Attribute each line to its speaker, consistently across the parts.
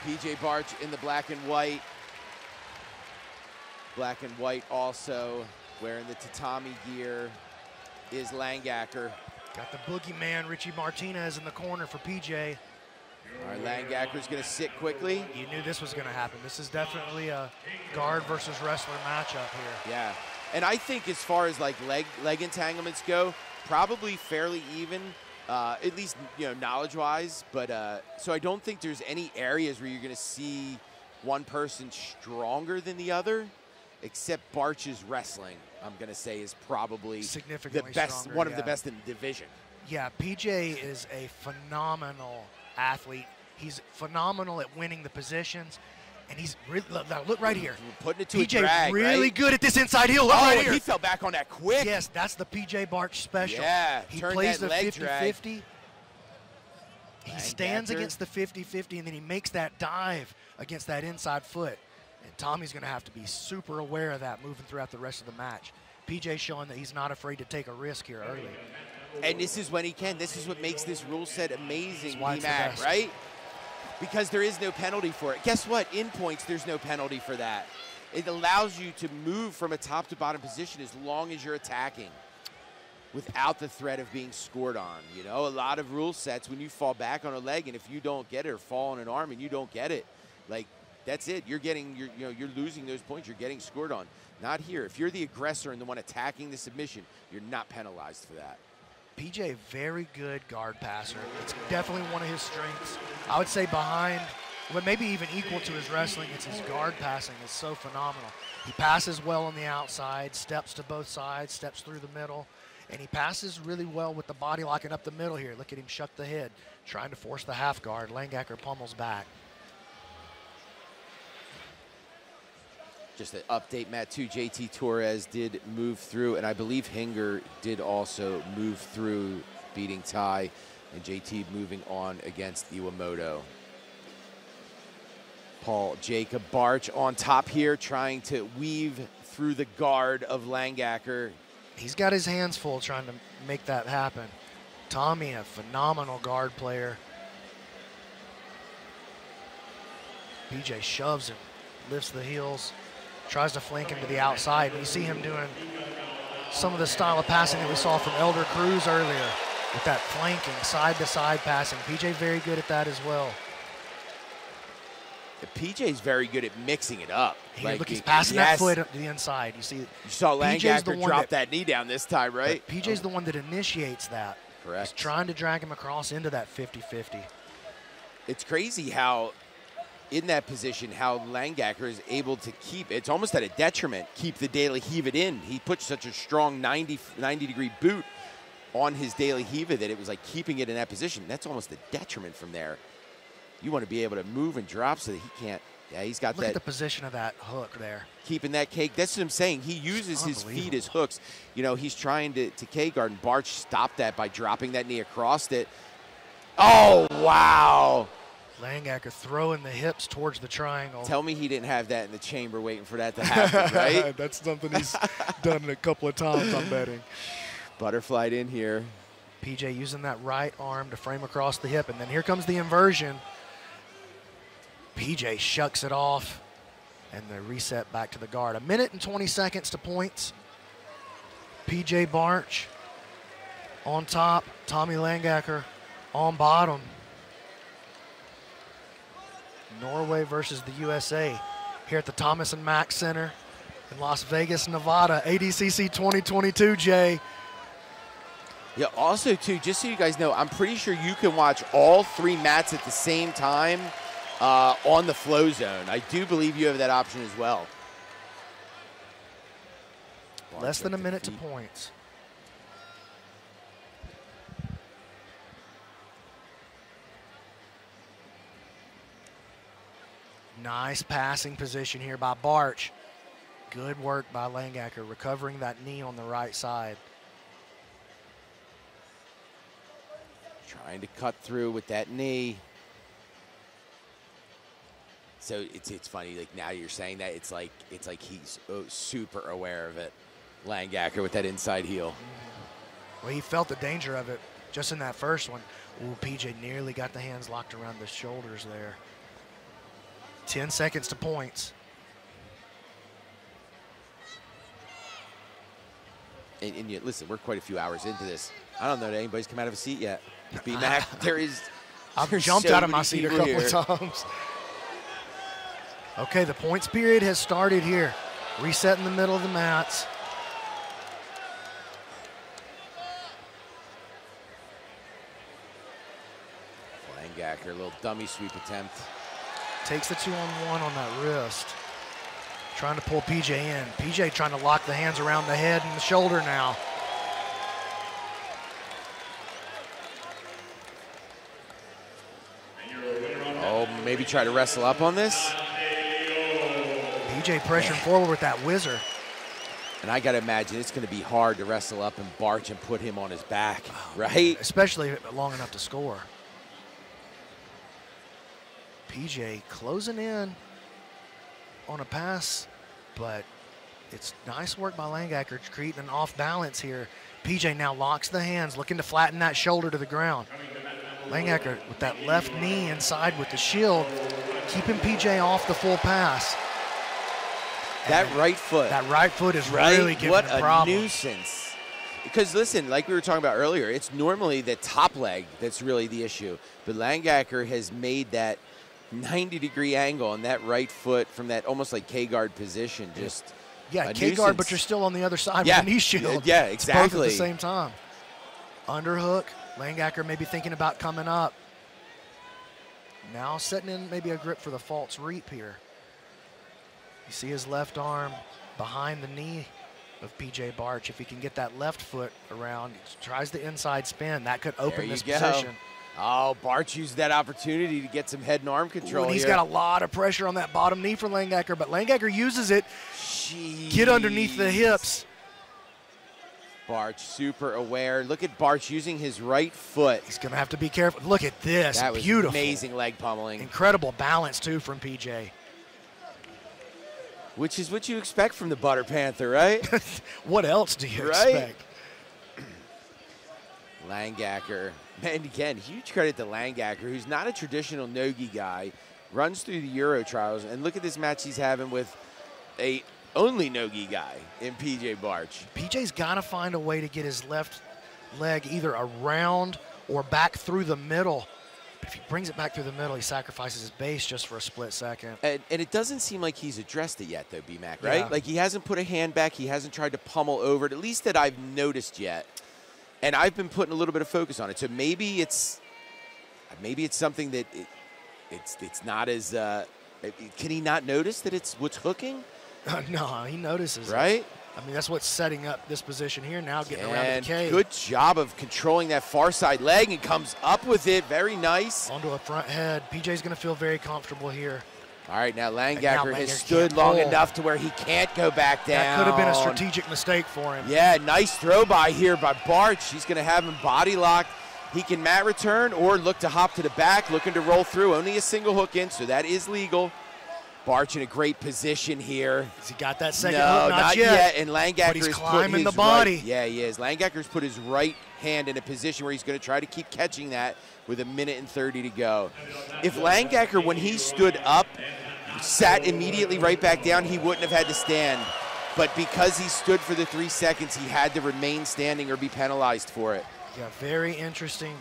Speaker 1: PJ Barch in the black and white. Black and white also wearing the tatami gear is Langaker.
Speaker 2: Got the boogeyman, Richie Martinez, in the corner for PJ.
Speaker 1: All right, Langaker's gonna sit quickly.
Speaker 2: You knew this was gonna happen. This is definitely a guard versus wrestler matchup here.
Speaker 1: Yeah, and I think as far as like leg entanglements go, probably fairly even, at least knowledge-wise. But so I don't think there's any areas where you're gonna see one person stronger than the other, except Barch's wrestling. I'm gonna say is probably
Speaker 2: significantly
Speaker 1: the best,
Speaker 2: stronger,
Speaker 1: one of the best in the division.
Speaker 2: Yeah, PJ is a phenomenal athlete. He's phenomenal at winning the positions, and he's really, look right here.
Speaker 1: Putting it to
Speaker 2: PJ
Speaker 1: a drag,
Speaker 2: really
Speaker 1: right?
Speaker 2: good at this inside heel. Look right here.
Speaker 1: He fell back on that quick.
Speaker 2: Yes, that's the PJ Barch special.
Speaker 1: Yeah,
Speaker 2: he plays the 50-50. He
Speaker 1: Langaker.
Speaker 2: stands against the 50-50, and then he makes that dive against that inside foot. And Tommy's going to have to be super aware of that moving throughout the rest of the match. PJ showing that he's not afraid to take a risk here early.
Speaker 1: And this is when he can. This is what makes this rule set amazing,
Speaker 2: why it's the
Speaker 1: B-Mac,
Speaker 2: best.
Speaker 1: right? Because there is no penalty for it. Guess what? In points, there's no penalty for that. It allows you to move from a top to bottom position as long as you're attacking without the threat of being scored on. You know, a lot of rule sets, when you fall back on a leg and if you don't get it, or fall on an arm and you don't get it, like, that's it. You're getting, you're losing those points. You're getting scored on. Not here. If you're the aggressor and the one attacking the submission, you're not penalized for that.
Speaker 2: PJ, very good guard passer. It's definitely one of his strengths. I would say behind, well, maybe even equal to his wrestling, it's his guard passing is so phenomenal. He passes well on the outside, steps to both sides, steps through the middle, and he passes really well with the body locking up the middle here. Look at him shuck the head, trying to force the half guard. Langaker pummels back.
Speaker 1: Just an update, Matt, too. JT Torres did move through, and I believe Hinger did also move through, beating Ty, and JT moving on against Iwamoto. Paul Jacob Barch on top here, trying to weave through the guard of Langaker.
Speaker 2: He's got his hands full trying to make that happen. Tommy, a phenomenal guard player. PJ shoves him, lifts the heels, tries to flank him to the outside. And you see him doing some of the style of passing that we saw from Elder Cruz earlier with that flanking, side-to-side passing. PJ very good at that as well.
Speaker 1: PJ's very good at mixing it up.
Speaker 2: Here, look, he's passing that foot up to the inside. You
Speaker 1: saw Langaker drop that knee down this time, right?
Speaker 2: PJ's the one that initiates that.
Speaker 1: Correct.
Speaker 2: He's trying to drag him across into that 50-50.
Speaker 1: It's crazy how, in that position, how Langaker is able to keep, it's almost at a detriment, keep the daily heave it in. He put such a strong 90-degree boot on his daily heave that it was like keeping it in that position. That's almost a detriment from there. You want to be able to move and drop so that he can't. Yeah, he's got that.
Speaker 2: Look at the position of that hook there.
Speaker 1: Keeping that cake. That's what I'm saying. He uses his feet as hooks. You know, he's trying to K-guard, and Barch stopped that by dropping that knee across it. Oh, wow.
Speaker 2: Langaker throwing the hips towards the triangle.
Speaker 1: Tell me he didn't have that in the chamber waiting for that to happen, right?
Speaker 2: That's something he's done a couple of times, I'm betting.
Speaker 1: Butterflied in here.
Speaker 2: PJ using that right arm to frame across the hip, and then here comes the inversion. PJ shucks it off, and the reset back to the guard. 1 minute and 20 seconds to points. PJ Barch on top, Tommy Langaker on bottom. Norway versus the USA here at the Thomas and Mack Center in Las Vegas, Nevada. ADCC 2022, Jay.
Speaker 1: Yeah, also, too, just so you guys know, I'm pretty sure you can watch all 3 mats at the same time on the Flow Zone. I do believe you have that option as well.
Speaker 2: Less than a minute to points. Nice passing position here by Barch. Good work by Langaker, recovering that knee on the right side.
Speaker 1: Trying to cut through with that knee. So it's funny, like now you're saying that, it's like he's super aware of it. Langaker with that inside heel.
Speaker 2: Well, he felt the danger of it just in that first one. Ooh, PJ nearly got the hands locked around the shoulders there. 10 seconds to points.
Speaker 1: And yet, listen, we're quite a few hours into this. I don't know that anybody's come out of a seat yet. B-Mac,
Speaker 2: I've jumped out of my seat a couple of times. Okay, the points period has started here. Reset in the middle of the mats.
Speaker 1: Langaker, a little dummy sweep attempt.
Speaker 2: Takes the 2-on-1 on that wrist. Trying to pull PJ in. PJ trying to lock the hands around the head and the shoulder now.
Speaker 1: Oh, maybe try to wrestle up on this.
Speaker 2: PJ pressuring forward with that whizzer.
Speaker 1: And I got to imagine it's going to be hard to wrestle up and Barch and put him on his back, right?
Speaker 2: Especially long enough to score. PJ closing in on a pass, but it's nice work by Langaker creating an off balance here. PJ now locks the hands, looking to flatten that shoulder to the ground. Langaker with that left knee inside with the shield, keeping PJ off the full pass.
Speaker 1: That right foot.
Speaker 2: That right foot is really giving him a problem.
Speaker 1: What a nuisance. Because listen, like we were talking about earlier, it's normally the top leg that's really the issue. But Langaker has made that 90-degree angle on that right foot from that almost like K-guard position. Just
Speaker 2: K-guard, but you're still on the other side with the knee shield.
Speaker 1: Yeah, exactly.
Speaker 2: It's both at the same time. Underhook. Langaker maybe thinking about coming up. Now setting in maybe a grip for the false reap here. You see his left arm behind the knee of PJ Barch. If he can get that left foot around, he tries the inside spin. That could open this position.
Speaker 1: Oh, Barch used that opportunity to get some head and arm control.
Speaker 2: And he's got a lot of pressure on that bottom knee for Langaker, but Langaker uses it.
Speaker 1: Jeez.
Speaker 2: Get underneath the hips.
Speaker 1: Barch super aware. Look at Barch using his right foot.
Speaker 2: He's going to have to be careful. Look at this.
Speaker 1: That was
Speaker 2: beautiful.
Speaker 1: Amazing leg pummeling.
Speaker 2: Incredible balance, too, from PJ.
Speaker 1: Which is what you expect from the Butter Panther, right?
Speaker 2: What else do you expect?
Speaker 1: Langaker. Man, again, huge credit to Langaker, who's not a traditional no-gi guy, runs through the Euro trials, and look at this match he's having with a only no-gi guy in PJ Barch.
Speaker 2: PJ's got to find a way to get his left leg either around or back through the middle. But if he brings it back through the middle, he sacrifices his base just for a split second.
Speaker 1: And it doesn't seem like he's addressed it yet, though, B-Mac, right?
Speaker 2: Yeah.
Speaker 1: Like, he hasn't put a hand back. He hasn't tried to pummel over it, at least that I've noticed yet. And I've been putting a little bit of focus on it. So maybe it's something that it's not as can he not notice that it's what's hooking?
Speaker 2: No, he notices.
Speaker 1: Right?
Speaker 2: I mean, that's what's setting up this position here now, getting around the K.
Speaker 1: Good job of controlling that far side leg and comes up with it. Very nice.
Speaker 2: Onto a front head. PJ's going to feel very comfortable here.
Speaker 1: All right, now Langaker has stood long enough to where he can't go back down.
Speaker 2: That could have been a strategic mistake for him.
Speaker 1: Yeah, nice throw by here by Barch. He's going to have him body locked. He can mat return or look to hop to the back, looking to roll through. Only a single hook in, so that is legal. Barch in a great position here.
Speaker 2: Has he got that second
Speaker 1: hook?
Speaker 2: No,
Speaker 1: not yet. And Langaker
Speaker 2: but he's climbing the body.
Speaker 1: Yeah, he is. Langaker's put his right hand in a position where he's going to try to keep catching that with 1:30 to go. If Langaker, when he stood up, sat immediately right back down, he wouldn't have had to stand. But because he stood for the 3 seconds, he had to remain standing or be penalized for it.
Speaker 2: Yeah, very interesting.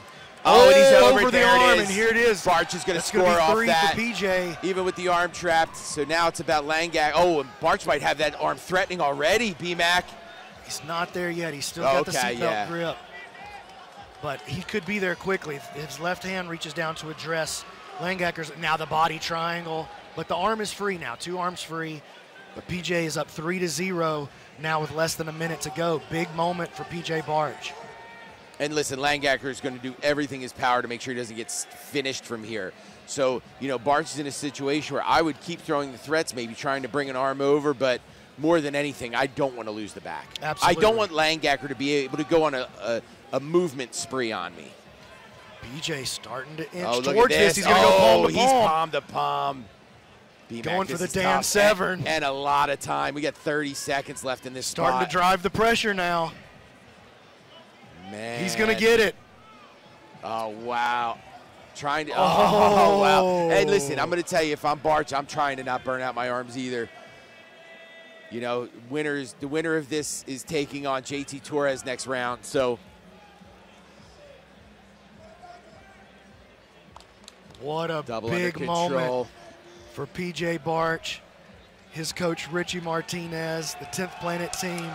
Speaker 1: Oh, and he's over
Speaker 2: the arm, and here it is.
Speaker 1: Barch is going to score off
Speaker 2: three
Speaker 1: that.
Speaker 2: For PJ.
Speaker 1: Even with the arm trapped. So now it's about Langaker. Oh, and Barch might have that arm threatening already, B-Mac.
Speaker 2: He's not there yet. He's still got the seatbelt grip. But he could be there quickly. His left hand reaches down to address Langaker's. Now the body triangle. But the arm is free now. 2 arms free. But PJ is up 3-0 now with less than a minute to go. Big moment for PJ Barch.
Speaker 1: And listen, Langaker is going to do everything in his power to make sure he doesn't get finished from here. So, you know, Barch is in a situation where I would keep throwing the threats, maybe trying to bring an arm over, but more than anything, I don't want to lose the back.
Speaker 2: Absolutely.
Speaker 1: I don't want Langaker to be able to go on a movement spree on me.
Speaker 2: PJ starting to inch towards this. He's going to go palm to palm.
Speaker 1: He's palm to palm.
Speaker 2: Going for the Dan Severn.
Speaker 1: And a lot of time. We got 30 seconds left in this spot.
Speaker 2: Starting to drive the pressure now.
Speaker 1: Man.
Speaker 2: He's going to get it.
Speaker 1: Oh, wow. Trying to, oh, wow. And listen, I'm going to tell you, if I'm Barch, I'm trying to not burn out my arms either. You know, the winner of this is taking on JT Torres next round, so.
Speaker 2: What a big moment for PJ Barch, his coach Richie Martinez, the 10th Planet team.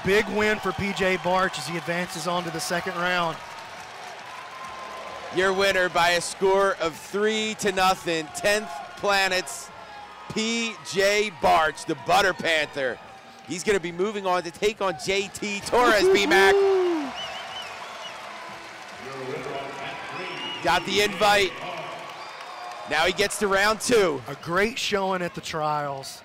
Speaker 2: Big win for PJ Barch as he advances on to the second round.
Speaker 1: Your winner by a score of 3-0, 10th Planet's PJ Barch, the Butter Panther. He's going to be moving on to take on JT Torres, B-Mac. Got the invite. Now he gets to round 2.
Speaker 2: A great showing at the trials.